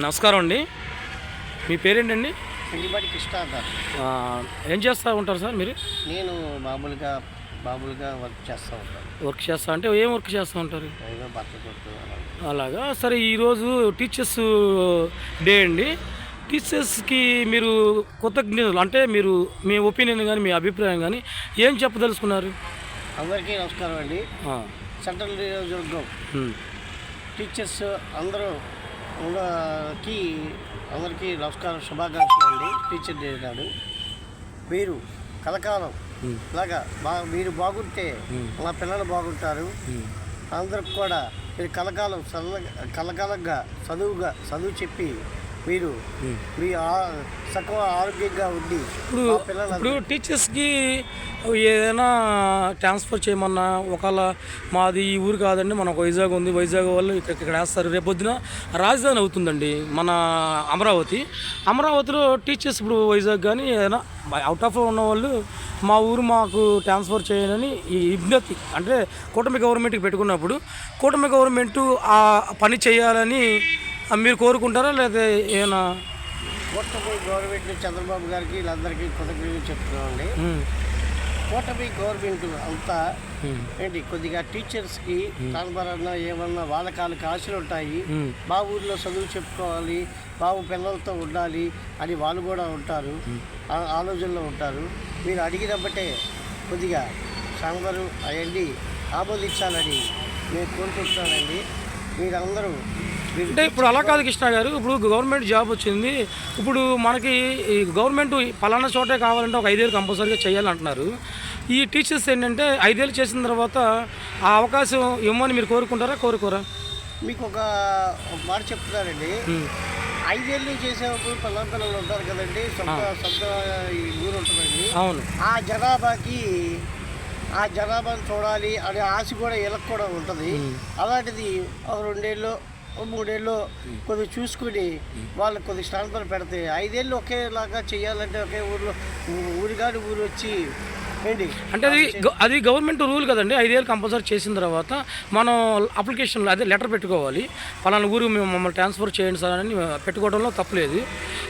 నమస్కారం అండి. మీ పేరేంటండి? పిల్లిపాటి కృష్ణ అంటారు. ఏం చేస్తూ ఉంటారు సార్ మీరు? నేను మామూలుగా వర్క్ చేస్తూ ఉంటాను. వర్క్ చేస్తా అంటే ఏం వర్క్ చేస్తూ ఉంటారు? ఏదో బట్టలు కొట్టు అలాగా. సరే, ఈరోజు టీచర్స్ డే అండి. టీచర్స్కి మీరు కృతజ్ఞతలు అంటే మీరు మీ ఒపీనియన్ కానీ మీ అభిప్రాయం కానీ ఏం చెప్పదలుచుకున్నారు? అందరికీ నమస్కారం అండి. సెంట్రల్ నియోజకవర్గం టీచర్స్ అందరికీ నమస్కారం, శుభాకాంక్షలు అండి. టీచర్ డే నాడు మీరు కలకాలం ఇలాగా మీరు బాగుంటే మా పిల్లలు బాగుంటారు. అందరికి కూడా మీరు కలకాలంగా చదువు చెప్పి మీరు మీ చక్కగా ఆరోగ్యంగా ఉండి ఇప్పుడు టీచర్స్కి ఏదైనా ట్రాన్స్ఫర్ చేయమన్నా, ఒకవేళ మాది ఈ ఊరు కాదండి, మనకు వైజాగ్ ఉంది, వైజాగ్ వాళ్ళు ఇక్కడ వేస్తారు. రేపొద్దున రాజధాని అవుతుందండి మన అమరావతిలో టీచర్స్ ఇప్పుడు వైజాగ్ కానీ ఏదైనా అవుట్ ఆఫ్ ఉన్న వాళ్ళు మా ఊరు మాకు ట్రాన్స్ఫర్ చేయనని ఈ విజ్ఞప్తి అంటే కూటమి గవర్నమెంట్కి పెట్టుకున్నప్పుడు కూటమి గవర్నమెంట్ ఆ పని చేయాలని మీరు కోరుకుంటారా? లేదా ఏమైనా కూటమి గవర్నమెంట్ చంద్రబాబు గారికి వీళ్ళందరికీ కృతజ్ఞతలు చెప్తున్నామండి. కూటమి గవర్నమెంట్ అంతా ఏంటి కొద్దిగా టీచర్స్కి ట్రాన్స్ఫర్ ఏమన్నా వాళ్ళకి ఆశలు ఉంటాయి. మా ఊర్లో చదువు చెప్పుకోవాలి, బాబు పిల్లలతో ఉండాలి అని వాళ్ళు కూడా ఉంటారు, ఆలోచనలో ఉంటారు. మీరు అడిగినప్పటే కొద్దిగా ట్రాన్స్ఫర్ అవన్నీ ఆమోదించాలని నేను కోరుకుంటున్నానండి. మీరందరూ అంటే ఇప్పుడు అలా కాదు కృష్ణ గారు, ఇప్పుడు గవర్నమెంట్ జాబ్ వచ్చింది. ఇప్పుడు మనకి ఈ గవర్నమెంట్ పలానా చోటే కావాలంటే ఒక 5 ఏళ్ళు కంపల్సరీగా చేయాలంటున్నారు. ఈ టీచర్స్ ఏంటంటే 5 ఏళ్ళు చేసిన తర్వాత ఆ అవకాశం ఇవ్వమని మీరు కోరుకోరా? మీకు ఒక మాట చెప్తున్నారండి. 5 ఏళ్ళు చేసేటప్పుడు పిల్లలు ఉంటారు కదండి, సొంత ఈ ఊరు ఉంటుందండి. అవును. ఆ జనాభాను చూడాలి అనే ఆశ కూడా వీళ్ళకి కూడా ఉంటుంది. అలాంటిది ఒక 2 ఏళ్ళు 3 ఏళ్ళు కొద్దిగా చూసుకుని వాళ్ళకి కొద్దిగా ట్రాన్స్ఫర్ పెడితే 5 ఏళ్ళు ఒకేలాగా చేయాలంటే ఒకే ఊరు వచ్చి ఏంటి అంటే అది గవర్నమెంట్ రూల్ కదండి. 5 ఏళ్ళు కంపల్సరీ చేసిన తర్వాత మనం అప్లికేషన్లో అదే లెటర్ పెట్టుకోవాలి, పలానా ఊరు మమ్మల్ని ట్రాన్స్ఫర్ చేయండి సార్ అని పెట్టుకోవడంలో తప్పలేదు.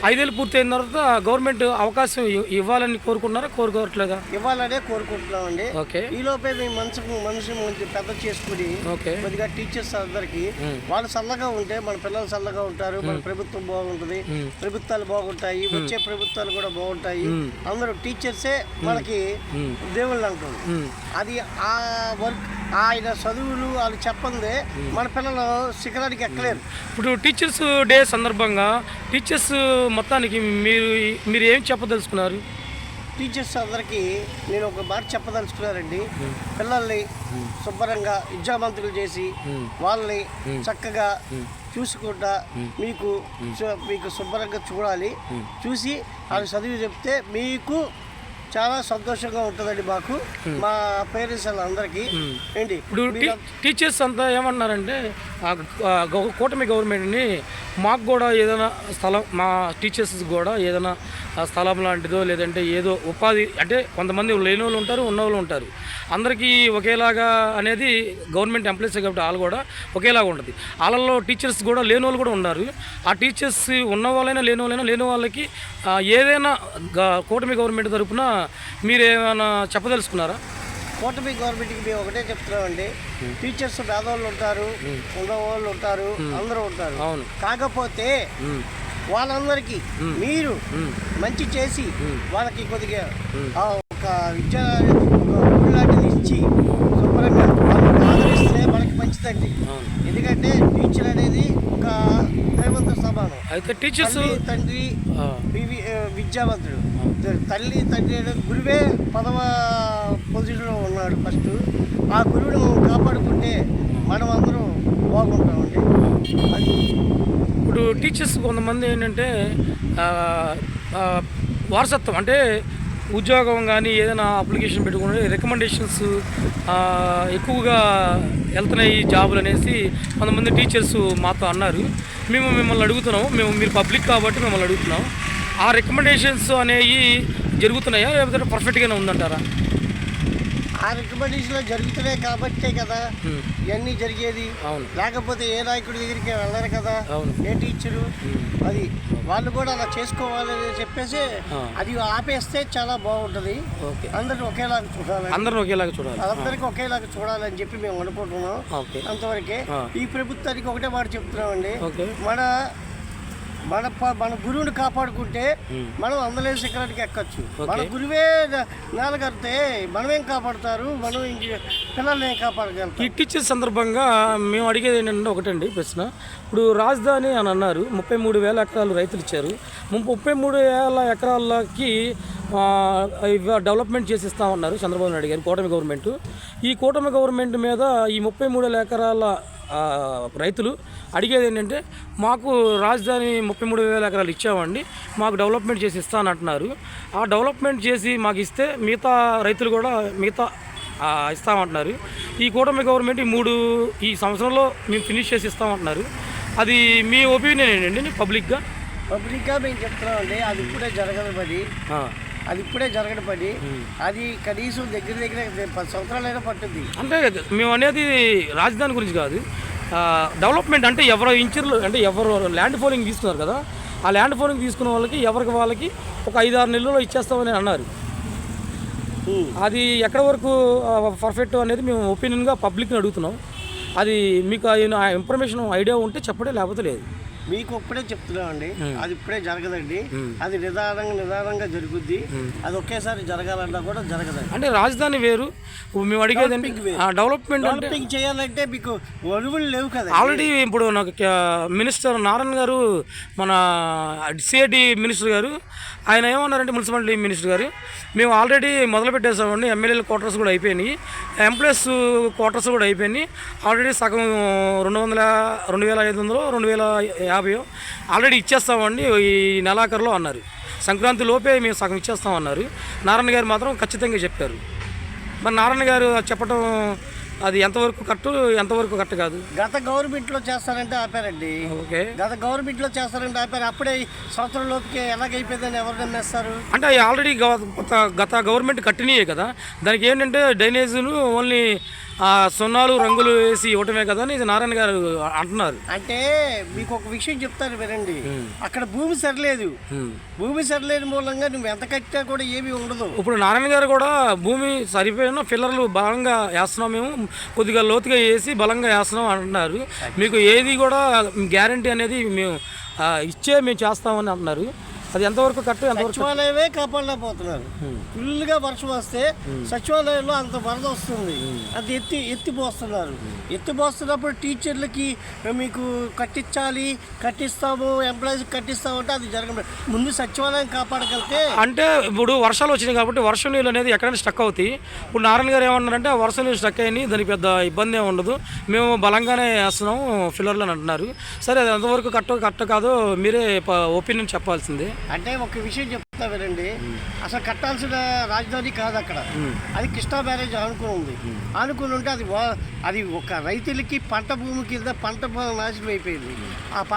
5 ఏళ్ళు పూర్తయిన తర్వాత గవర్నమెంట్ అవకాశం ఇవ్వాలని కోరుకోవట్లేదా? ఇవ్వాలనే కోరుకుంటున్నామండి. ఓకే. ఈలోపే మీ మనసు పెద్ద చేసుకుని కొద్దిగా టీచర్స్ అందరికి వాళ్ళు చల్లగా ఉంటే మన పిల్లలు చల్లగా ఉంటారు, మన ప్రభుత్వం బాగుంటుంది, ప్రభుత్వాలు బాగుంటాయి, వచ్చే ప్రభుత్వాలు కూడా బాగుంటాయి. అందరూ టీచర్సే మనకి దేవుళ్ళు అంటారు. అది ఆ వర్క్ ఆయన చదువులు వాళ్ళు చెప్పందే మన పిల్లలు శిఖరానికి ఎక్కలేరు. ఇప్పుడు టీచర్స్ డే సందర్భంగా టీచర్స్ మొత్తానికి మీరు ఏం చెప్పదలుచుకున్నారు? టీచర్స్ అందరికీ నేను ఒక మాట చెప్పదలుచుకున్నారండి. పిల్లల్ని శుభ్రంగా విద్యావంతులు చేసి వాళ్ళని చక్కగా చూసుకుంటా మీకు శుభ్రంగా చూడాలి. చూసి వాళ్ళు చదివి చెప్తే మీకు చాలా సంతోషంగా ఉంటుందండి. మాకు మా పేరెంట్స్ అందరికీ ఏంటి ఇప్పుడు టీచర్స్ అంతా ఏమన్నారంటే కూటమి గవర్నమెంట్ని మాకు కూడా ఏదైనా స్థలం, మా టీచర్స్ కూడా ఏదైనా స్థలం లాంటిదో లేదంటే ఏదో ఉపాధి, అంటే కొంతమంది లేని వాళ్ళు ఉంటారు, ఉన్న వాళ్ళు ఉంటారు, అందరికీ ఒకేలాగా అనేది గవర్నమెంట్ ఎంప్లాయీస్ కాబట్టి వాళ్ళు కూడా ఒకేలాగా ఉంటుంది. వాళ్ళల్లో టీచర్స్ కూడా లేని వాళ్ళు కూడా ఉన్నారు. ఆ టీచర్స్ ఉన్న వాళ్ళైనా లేని వాళ్ళకి ఏదైనా కూటమి గవర్నమెంట్ తరఫున మీరేమైనా చెప్పదలుచుకున్నారా? కూటమి గవర్నమెంట్కి మేము ఒకటే చెప్తున్నామండి. టీచర్స్ పేదవాళ్ళు ఉంటారు, ఉన్నవాళ్ళు ఉంటారు, అందరూ ఉంటారు. అవును. కాకపోతే వాళ్ళందరికీ మీరు మంచి చేసి వాళ్ళకి కొద్దిగా ఒక విద్యా లాంటిది ఇచ్చి శుభ్రంగా వాళ్ళకి ఆదరిస్తే మనకి మంచిదండి. ఎందుకంటే టీచర్ అనేది ఒక దైవంతో సమానం. అయితే టీచర్స్ తండ్రి విద్యావంతుడు, తల్లి తండ్రి గురువే 10వ పొజిషన్లో ఉన్నాడు ఫస్ట్. ఆ గురువును కాపాడుకుంటే మనం అందరం బాగుంటామండి. అది ఇప్పుడు టీచర్స్ కొంతమంది ఏంటంటే వారసత్వం అంటే ఉద్యోగం కానీ ఏదైనా అప్లికేషన్ పెట్టుకుంటే రికమెండేషన్స్ ఎక్కువగా వెళ్తున్నాయి జాబులు అనేసి కొంతమంది టీచర్స్ మాతో అన్నారు. మిమ్మల్ని అడుగుతున్నాం, మీరు పబ్లిక్ కాబట్టి మిమ్మల్ని అడుగుతున్నాం, ఆ రికమెండేషన్స్ అనేవి జరుగుతున్నాయా లేకపోతే పర్ఫెక్ట్గానే ఉందంటారా? ఆ రికమెండేషన్లో జరుగుతున్నాయి కాబట్టే కదా ఇవన్నీ జరిగేది. అవును. లేకపోతే ఏ నాయకుడి దగ్గరికి వెళ్ళరు కదా, అవును. ఏ టీచరు. అది వాళ్ళు కూడా అలా చేసుకోవాలని చెప్పేసి అది ఆపేస్తే చాలా బాగుంటుంది. అందరిని ఒకేలాగా చూడాలి, అందరికీ ఒకేలాగా చూడాలని చెప్పి మేము అనుకుంటున్నాం. అంతవరకే ఈ ప్రభుత్వానికి ఒకటే మాట చెప్తున్నామండి, మన గురువుని కాపాడుకుంటే మనం అందలేని శిఖరానికి ఎక్కచ్చు. మన గురువే నేలగడితే మనమేం కాపాడుతారు, మనం పిల్లల్ని ఏం కాపాడగలుగుతాం. ఈ టీచర్ సందర్భంగా మేము అడిగేది ఏంటంటే ఒకటండి ప్రశ్న. ఇప్పుడు రాజధాని అని అన్నారు, 33,000 ఎకరాలు రైతులు ఇచ్చారు. 33,000 ఎకరాలకి డెవలప్మెంట్ చేసిస్తామన్నారు చంద్రబాబు నాయుడు గారు, కూటమి గవర్నమెంట్. ఈ కూటమి గవర్నమెంట్ మీద ఈ 33,000 ఎకరాల రైతులు అడిగేది ఏంటంటే, మాకు రాజధాని 33,000 ఎకరాలు ఇచ్చామండి, మాకు డెవలప్మెంట్ చేసి ఇస్తానంటున్నారు. ఆ డెవలప్మెంట్ చేసి మాకు ఇస్తే మిగతా రైతులు కూడా ఇస్తామంటున్నారు. ఈ కూటమి గవర్నమెంట్ ఈ సంవత్సరంలో మేము ఫినిష్ చేసి ఇస్తామంటున్నారు. అది మీ ఒపీనియన్ ఏంటండి? పబ్లిక్గా మేము చెప్తున్నామండి, అది ఇప్పుడే జరగని పని. అది కనీసం దగ్గర 10 సంవత్సరాలైనా పట్టుద్ది. అంటే మేము అనేది రాజధాని గురించి కాదు, డెవలప్మెంట్ అంటే ఎవరు ఇంచర్లు అంటే ఎవరు ల్యాండ్ ఫోలింగ్ తీసుకున్నారు కదా, ఆ ల్యాండ్ ఫోలింగ్ తీసుకున్న వాళ్ళకి ఒక 5-6 నెలల్లో ఇచ్చేస్తామని అన్నారు. అది ఎక్కడి వరకు పర్ఫెక్ట్ అనేది మేము ఒపీనియన్గా పబ్లిక్ని అడుగుతున్నాం. అది మీకు ఆ ఇన్ఫర్మేషన్ ఐడియా ఉంటే చెప్పండి, లేకపోతే లేదు. మీకు ఇప్పుడే చెప్తున్నామండి, అది ఇప్పుడే జరగదండి. అది నిదానంగా జరుగుద్ది. అది ఒకేసారి జరగాలన్నా కూడా జరగదండి. అంటే రాజధాని వేరు, మేము అడిగేది డెవలప్మెంట్ చేయాలంటే మీకు వరువులు లేవు కదా. ఆల్రెడీ ఇప్పుడు నాకు మినిస్టర్ నారాయణ గారు, మన సిఐడి మినిస్టర్ గారు, ఆయన ఏమన్నారంటే మున్సిపాలిటీ మినిస్టర్ గారు, మేము ఆల్రెడీ మొదలు పెట్టేసామండి, ఎమ్మెల్యేల క్వార్టర్స్ కూడా అయిపోయినాయి, ఎంప్లాయీస్ క్వార్టర్స్ కూడా అయిపోయినాయి. ఆల్రెడీ సగం 2,500 2,050 ఆల్రెడీ ఇచ్చేస్తామండి ఈ నెలాఖరులో అన్నారు. సంక్రాంతి లోపే మేము సగం ఇచ్చేస్తామన్నారు. నారాయణ గారు మాత్రం ఖచ్చితంగా చెప్పారు. మరి నారాయణ గారు చెప్పడం అది ఎంతవరకు కరెక్ట్ కాదు. గత గవర్నమెంట్లో చేస్తారంటే ఆపారండి. గత గవర్నమెంట్లో చేస్తారంటే ఆపారు. అప్పుడే సంవత్సరం లోపుకి ఎలాగైపోయిందని ఎవరు నమ్మేస్తారు? అంటే ఆల్రెడీ గత గవర్నమెంట్ కట్టినయే కదా, దానికి ఏంటంటే డ్రైనేజీను ఓన్లీ సున్నాలు రంగులు వేసి ఇవ్వటమే కదా అని నారాయణ గారు అంటున్నారు. అంటే మీకు ఒక విషయం చెప్తాను వినండి, అక్కడ భూమి సరిలేదు. భూమి సరిలేని మూలంగా నువ్వు ఎంత కట్టినా కూడా ఏమీ ఉండదు. ఇప్పుడు నారాయణ గారు కూడా భూమి సరిపోయిన పిల్లర్లు బలంగా వేస్తున్నాం, మేము కొద్దిగా లోతుగా వేసి బలంగా వేస్తున్నాం అంటున్నారు. మీకు ఏది కూడా గ్యారంటీ అనేది మేము చేస్తామని అంటున్నారు. అది ఎంతవరకు కరెక్ట్? సచివాలయమే కాపాడలేకపోతున్నారు. ఫుల్గా వర్షం వస్తే సచివాలయంలో అంత వరద వస్తుంది, అది ఎత్తిపోస్తున్నారు. ఎత్తిపోస్తున్నప్పుడు టీచర్లకి మీకు కట్టిస్తాము, ఎంప్లాయీస్ కట్టిస్తామంటే అది జరగదు. ముందు సచివాలయం కాపాడగలిగితే. అంటే ఇప్పుడు వర్షాలు వచ్చినాయి కాబట్టి వర్షం నీళ్ళు అనేది ఎక్కడైనా స్టక్ అవుతాయి. ఇప్పుడు నారాయణ గారు ఏమన్నారంటే ఆ వర్షం నీళ్ళు స్టక్ అయ్యి దానికి పెద్ద ఇబ్బంది ఏమి ఉండదు, మేము బలంగానే వేస్తున్నాము ఫిల్లర్లు అని అంటున్నారు. సరే, అది ఎంతవరకు కరెక్ట్ కాదో మీరే ఒపీనియన్ చెప్పాల్సిందే. అంటే ఒక విషయం చెప్తా వినండి, అసలు కట్టాల్సిన రాజధాని కాదు అక్కడ. అది కృష్ణా బ్యారేజ్ ఆనుకుని ఉంటే అది ఒక రైతులకి పంట భూమి కింద పంట నాశనం అయిపోయింది. ఆ